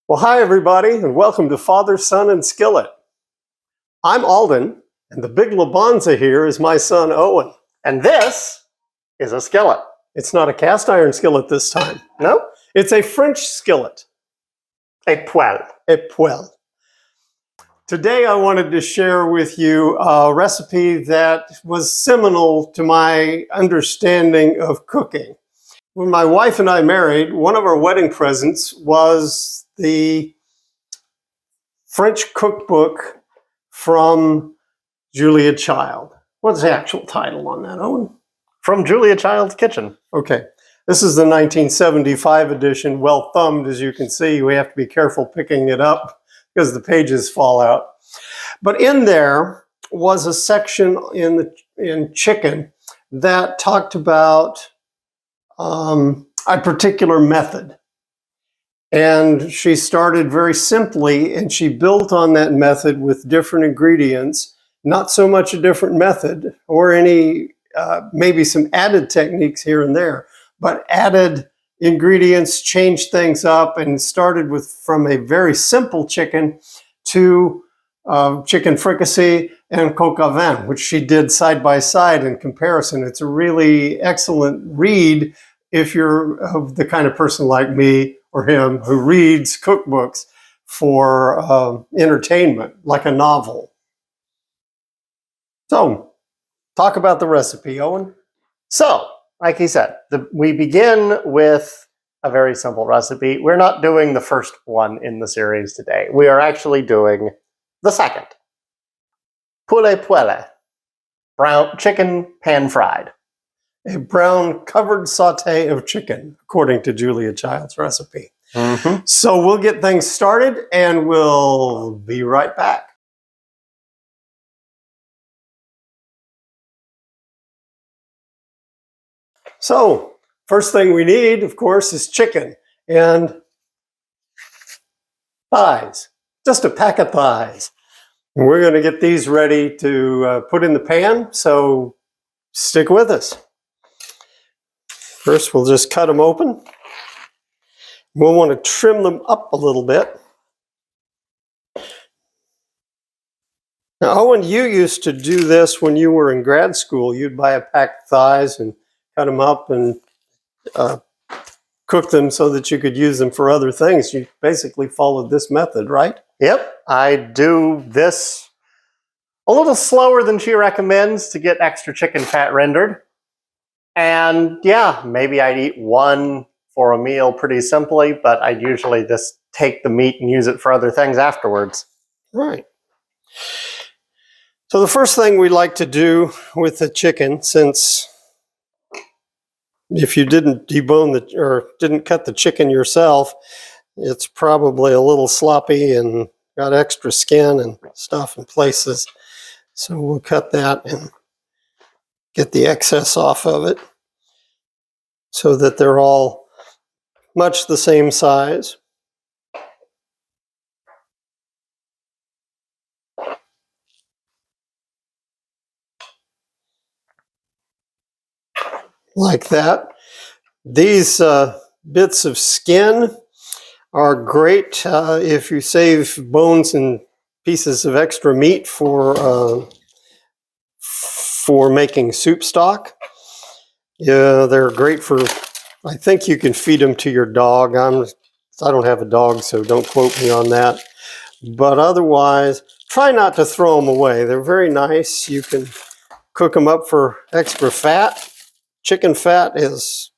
Well, hi everybody, and welcome to Father, Son, and Skillet. I'm Alden, and the big Labanza here is my son Owen. And this is a skillet. It's not a cast iron skillet this time. No? It's a French skillet. A poêle. A poêle. Today I wanted to share with you a recipe that was seminal to my understanding of cooking. When my wife and I married, one of our wedding presents was the French cookbook from Julia Child. What's the actual title on that, Owen? From Julia Child's Kitchen. Okay. This is the 1975 edition, well thumbed, as you can see. We have to be careful picking it up because the pages fall out. But in there was a section in chicken that talked about a particular method. And she started very simply, and she built on that method with different ingredients, not so much a different method or any, maybe some added techniques here and there, but added ingredients, changed things up, and started from a very simple chicken to chicken fricassee and coq au vin, which she did side by side in comparison. It's a really excellent read if you're the kind of person like me or him who reads cookbooks for entertainment, like a novel. So, talk about the recipe, Owen. So, like he said, we begin with a very simple recipe. We're not doing the first one in the series today. We are actually doing the second. Poulet poêle. Brown chicken pan fried. A brown covered sauté of chicken, according to Julia Child's recipe. Mm-hmm. So we'll get things started and we'll be right back. So, first thing we need, of course, is chicken and thighs. Just a pack of thighs. And we're going to get these ready to put in the pan, so stick with us. First, we'll just cut them open. We'll want to trim them up a little bit. Now, Owen, you used to do this when you were in grad school. You'd buy a pack of thighs and cut them up and cook them so that you could use them for other things. You basically followed this method, right? Yep, I do this a little slower than she recommends to get extra chicken fat rendered. And yeah, maybe I'd eat one for a meal pretty simply, but I'd usually just take the meat and use it for other things afterwards. Right. So the first thing we like to do with the chicken, since if you didn't debone or didn't cut the chicken yourself, it's probably a little sloppy and got extra skin and stuff in places. So we'll cut that and get the excess off of it so that they're all much the same size. Like that. These bits of skin are great if you save bones and pieces of extra meat for making soup stock. Yeah, they're great for, I think you can feed them to your dog. I don't have a dog, so don't quote me on that. But otherwise, try not to throw them away. They're very nice. You can cook them up for extra fat. Chicken fat is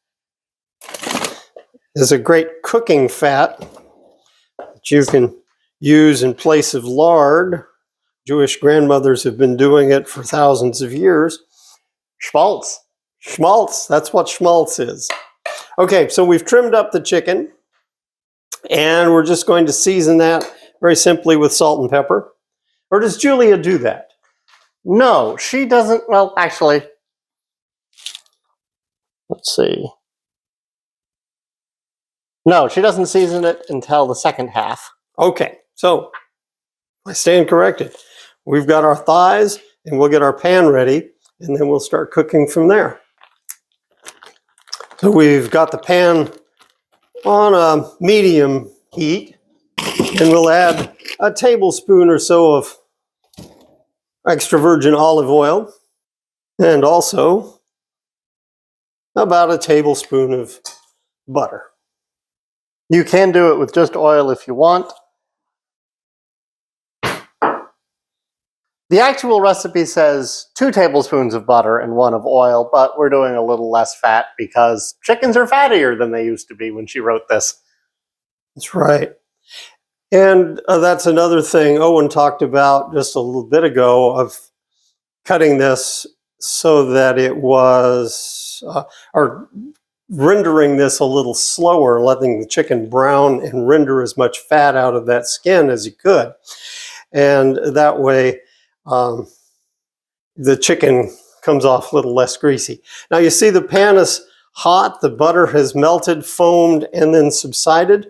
a great cooking fat that you can use in place of lard. Jewish grandmothers have been doing it for thousands of years. Schmaltz. Schmaltz, that's what schmaltz is. Okay, so we've trimmed up the chicken, and we're just going to season that very simply with salt and pepper. Or does Julia do that? No, she doesn't. Well, actually, let's see. No, she doesn't season it until the second half. Okay, so I stand corrected. We've got our thighs, and we'll get our pan ready, and then we'll start cooking from there. So we've got the pan on a medium heat. And we'll add a tablespoon or so of extra virgin olive oil, and also about a tablespoon of butter. You can do it with just oil if you want. The actual recipe says 2 tablespoons of butter and 1 of oil, but we're doing a little less fat because chickens are fattier than they used to be when she wrote this. That's right. And that's another thing Owen talked about just a little bit ago, of cutting this so that it was, or rendering this a little slower, letting the chicken brown and render as much fat out of that skin as you could. And that way, the chicken comes off a little less greasy. Now you see the pan is hot, the butter has melted, foamed, and then subsided.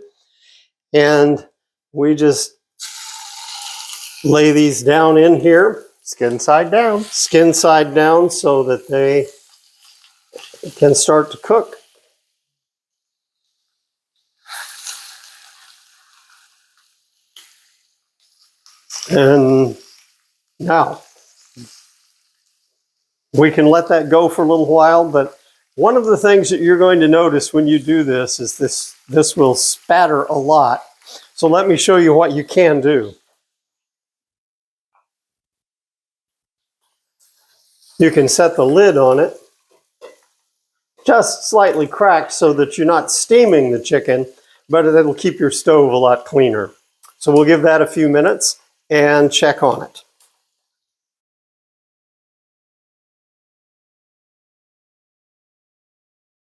And we just lay these down in here. Skin side down. Skin side down so that they can start to cook. And now we can let that go for a little while, but one of the things that you're going to notice when you do this is this will spatter a lot. So let me show you what you can do. You can set the lid on it, just slightly cracked so that you're not steaming the chicken, but it'll keep your stove a lot cleaner. So we'll give that a few minutes and check on it.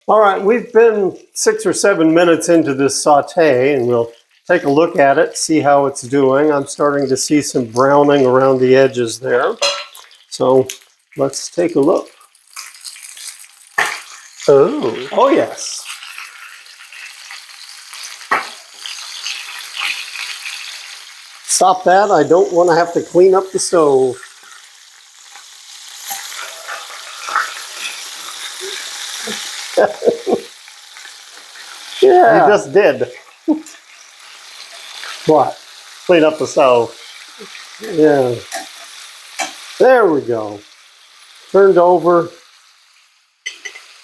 All right, we've been 6 or 7 minutes into this saute, and we'll take a look at it, see how it's doing. I'm starting to see some browning around the edges there. So let's take a look. Oh yes. Stop that, I don't want to have to clean up the stove. Yeah. You just did. What? Clean up the stove. Yeah. There we go. Turned over,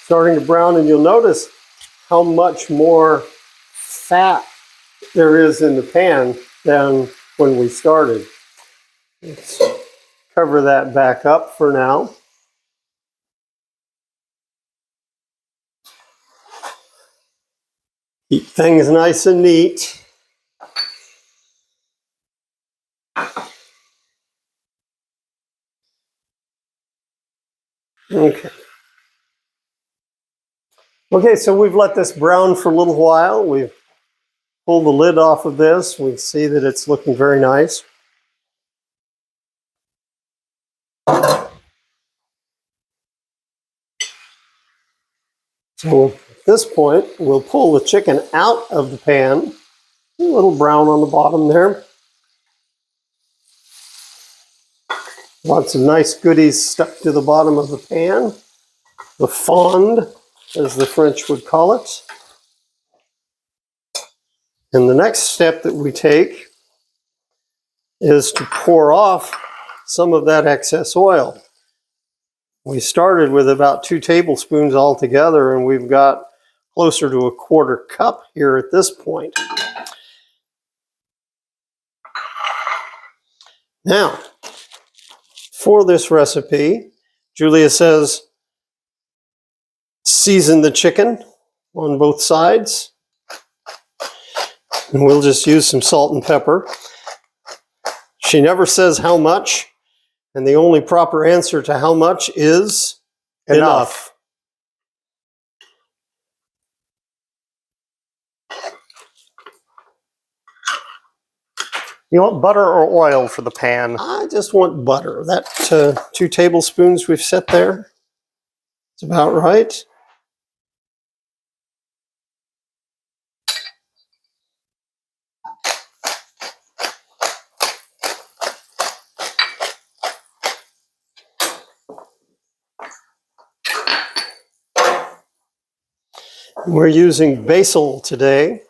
starting to brown, and you'll notice how much more fat there is in the pan than when we started. Let's cover that back up for now. Keep things nice and neat. Okay. Okay, so we've let this brown for a little while. We've pulled the lid off of this. We see that it's looking very nice. So at this point, we'll pull the chicken out of the pan. A little brown on the bottom there. Lots of nice goodies stuck to the bottom of the pan. The fond, as the French would call it. And the next step that we take is to pour off some of that excess oil. We started with about 2 tablespoons altogether, and we've got closer to a 1/4 cup here at this point. Now, for this recipe, Julia says, season the chicken on both sides. And we'll just use some salt and pepper. She never says how much, and the only proper answer to how much is enough. You want butter or oil for the pan? I just want butter. That 2 tablespoons we've set there, it's about right. We're using basil today,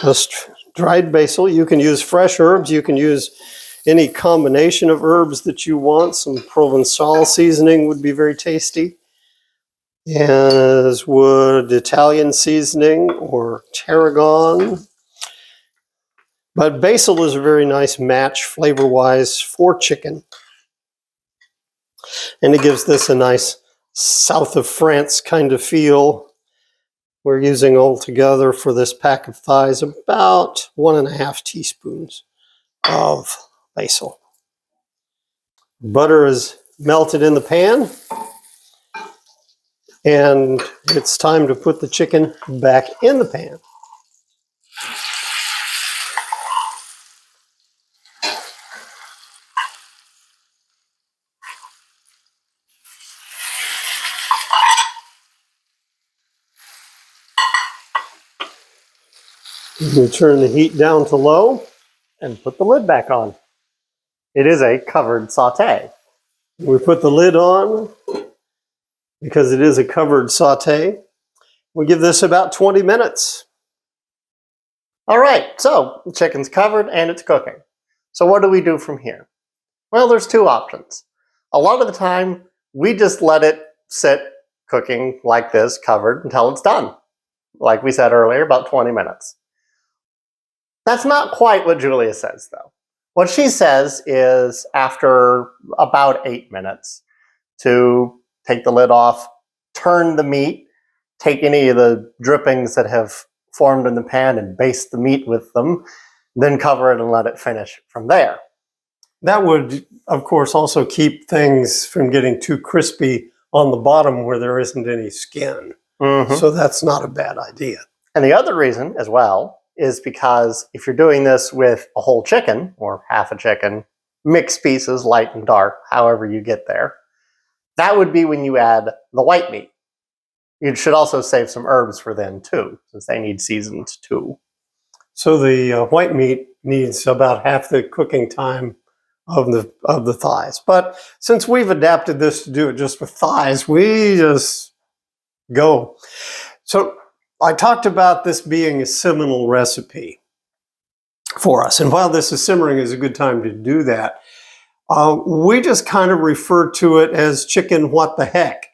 just dried basil. You can use fresh herbs. You can use any combination of herbs that you want. Some Provençal seasoning would be very tasty, as would Italian seasoning or tarragon. But basil is a very nice match flavor-wise for chicken. And it gives this a nice south of France kind of feel. We're using altogether for this pack of thighs about 1.5 teaspoons of basil. Butter is melted in the pan. And it's time to put the chicken back in the pan. You turn the heat down to low And put the lid back on. It is a covered saute. We put the lid on because it is a covered saute. We give this about 20 minutes. All right, so the chicken's covered and it's cooking. So what do we do from here? Well, there's two options. A lot of the time, we just let it sit cooking like this, covered, until it's done. Like we said earlier, about 20 minutes. That's not quite what Julia says, though. What she says is after about 8 minutes to take the lid off, turn the meat, take any of the drippings that have formed in the pan and baste the meat with them, then cover it and let it finish from there. That would, of course, also keep things from getting too crispy on the bottom where there isn't any skin. Mm-hmm. So that's not a bad idea. And the other reason as well is because if you're doing this with a whole chicken or half a chicken, mixed pieces, light and dark, however you get there, that would be when you add the white meat. You should also save some herbs for then too, since they need seasoned too. So the white meat needs about half the cooking time of the thighs. But since we've adapted this to do it just with thighs, we just go. So I talked about this being a seminal recipe for us. And while this is simmering is a good time to do that, we just kind of refer to it as chicken what the heck,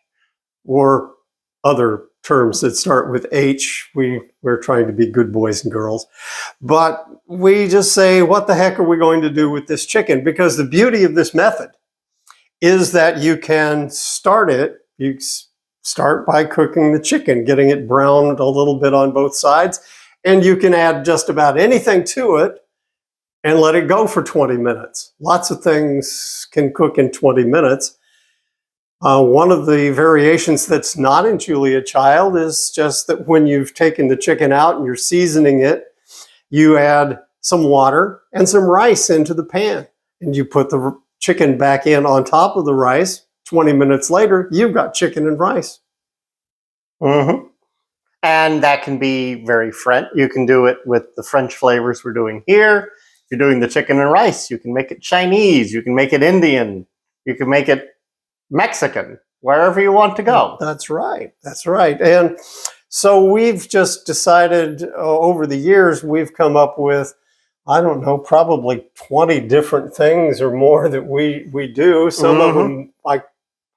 or other terms that start with H. We're trying to be good boys and girls. But we just say, what the heck are we going to do with this chicken? Because the beauty of this method is that you can start it. You start by cooking the chicken, getting it browned a little bit on both sides, and you can add just about anything to it and let it go for 20 minutes. Lots of things can cook in 20 minutes. One of the variations that's not in Julia Child is just that when you've taken the chicken out and you're seasoning it, you add some water and some rice into the pan, and you put the chicken back in on top of the rice. 20 minutes later, you've got chicken and rice. Mm-hmm. And that can be very French. You can do it with the French flavors we're doing here. If you're doing the chicken and rice, you can make it Chinese, you can make it Indian, you can make it Mexican, wherever you want to go. That's right. That's right. And so we've just decided over the years, we've come up with, I don't know, probably 20 different things or more that we do. Some of them I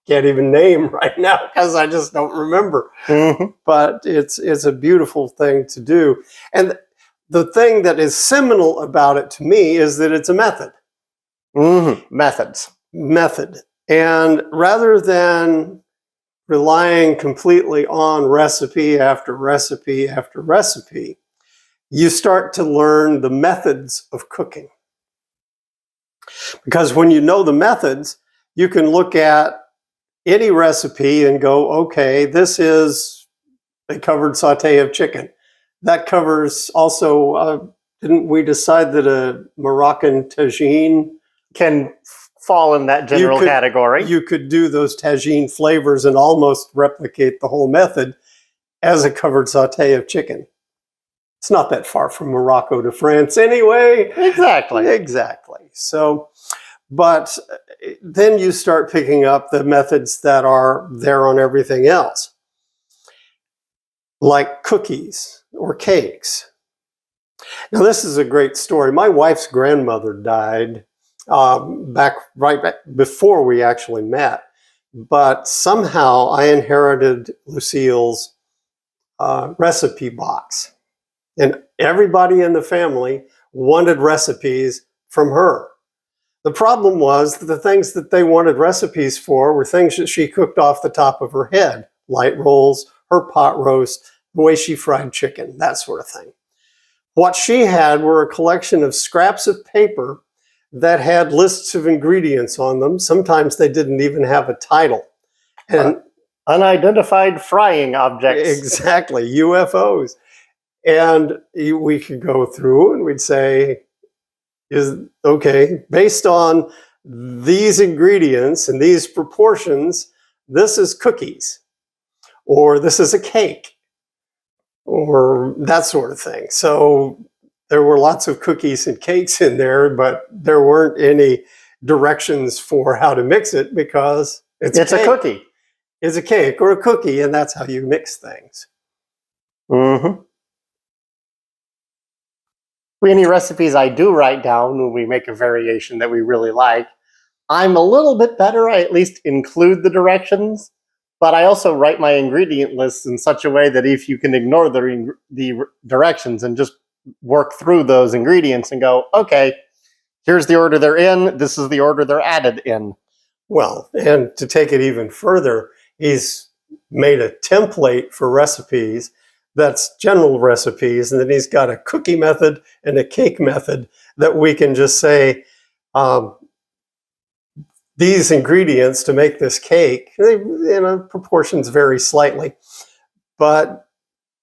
can't even name right now because I just don't remember. But it's a beautiful thing to do. And the thing that is seminal about it to me is that it's a method. Method. And rather than relying completely on recipe after recipe after recipe, you start to learn the methods of cooking. Because when you know the methods, you can look at any recipe and go, okay, this is a covered saute of chicken. That covers also, didn't we decide that a Moroccan tagine can fall in that general category? You could do those tagine flavors and almost replicate the whole method as a covered saute of chicken. It's not that far from Morocco to France anyway. Exactly. So, but then you start picking up the methods that are there on everything else, like cookies or cakes. Now, this is a great story. My wife's grandmother died right back before we actually met, but somehow I inherited Lucille's recipe box, and everybody in the family wanted recipes from her. The problem was that the things that they wanted recipes for were things that she cooked off the top of her head, light rolls, her pot roast, the way she fried chicken, that sort of thing. What she had were a collection of scraps of paper that had lists of ingredients on them. Sometimes they didn't even have a title. And unidentified frying objects. exactly, UFOs. And we could go through and we'd say, okay, based on these ingredients and these proportions, this is cookies, or this is a cake, or that sort of thing. So there were lots of cookies and cakes in there, but there weren't any directions for how to mix it because it's a cookie. It's a cake or a cookie, and that's how you mix things. Mm-hmm. Any recipes I do write down when we make a variation that we really like, I'm a little bit better. I at least include the directions, but I also write my ingredient lists in such a way that if you can ignore the directions and just work through those ingredients and go, okay, here's the order they're in, this is the order they're added in. Well, and to take it even further, he's made a template for recipes that's general recipes, and then he's got a cookie method and a cake method that we can just say, these ingredients to make this cake, proportions vary slightly, but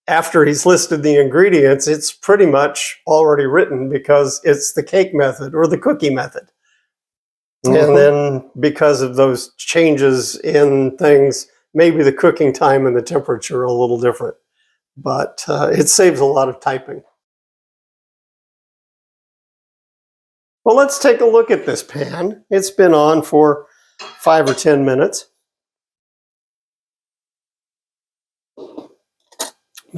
after he's listed the ingredients, it's pretty much already written because it's the cake method or the cookie method. Mm-hmm. And then because of those changes in things, maybe the cooking time and the temperature are a little different, but it saves a lot of typing. Well, let's take a look at this pan. It's been on for 5 or 10 minutes.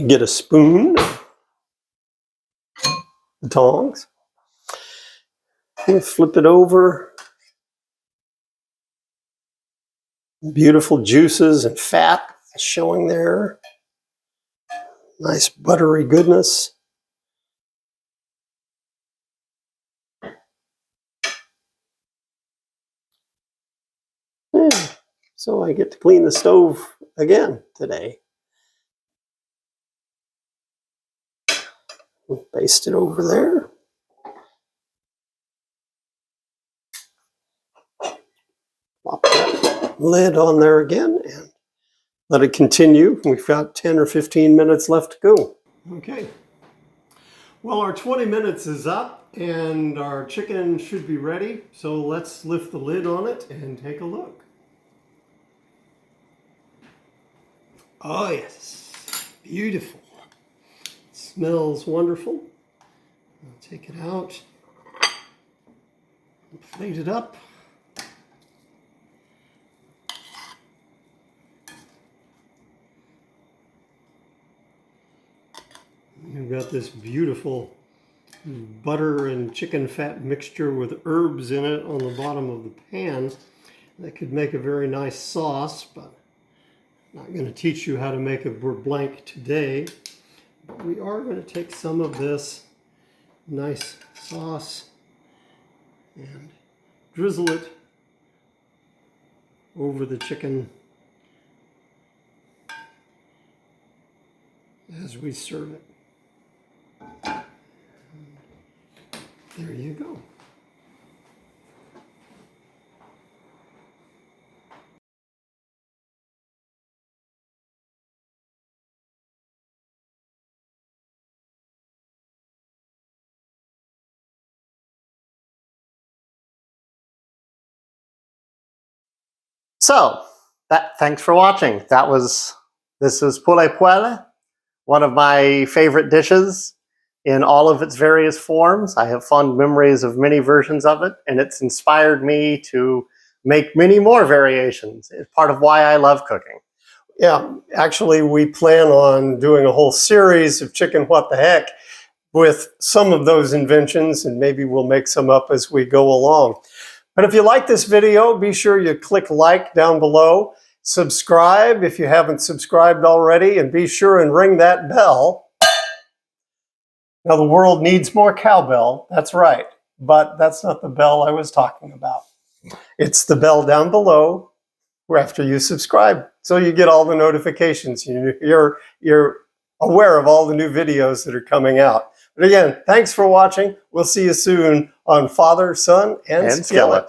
Get a spoon, the tongs, and flip it over. Beautiful juices and fat showing there. Nice buttery goodness. Yeah. So I get to clean the stove again today. Baste it over there. Pop that lid on there again and let it continue. We've got 10 or 15 minutes left to go. Okay. Well, our 20 minutes is up and our chicken should be ready. So let's lift the lid on it and take a look. Oh yes, beautiful. Smells wonderful. I'll take it out, plate it up. You've got this beautiful butter and chicken fat mixture with herbs in it on the bottom of the pan. That could make a very nice sauce, but I'm not going to teach you how to make a beurre blanc today. But we are going to take some of this nice sauce and drizzle it over the chicken as we serve it. There you go. So, thanks for watching. This is poulet poêle, one of my favorite dishes in all of its various forms. I have fond memories of many versions of it, and it's inspired me to make many more variations. It's part of why I love cooking. Yeah, actually, we plan on doing a whole series of Chicken What the Heck. with some of those inventions, and maybe we'll make some up as we go along. But if you like this video, be sure you click like down below, subscribe if you haven't subscribed already, and be sure and ring that bell. Now the world needs more cowbell, that's right, but that's not the bell I was talking about. It's the bell down below after you subscribe, so you get all the notifications. You're aware of all the new videos that are coming out. But again, thanks for watching. We'll see you soon on Father, Son, and Skillet.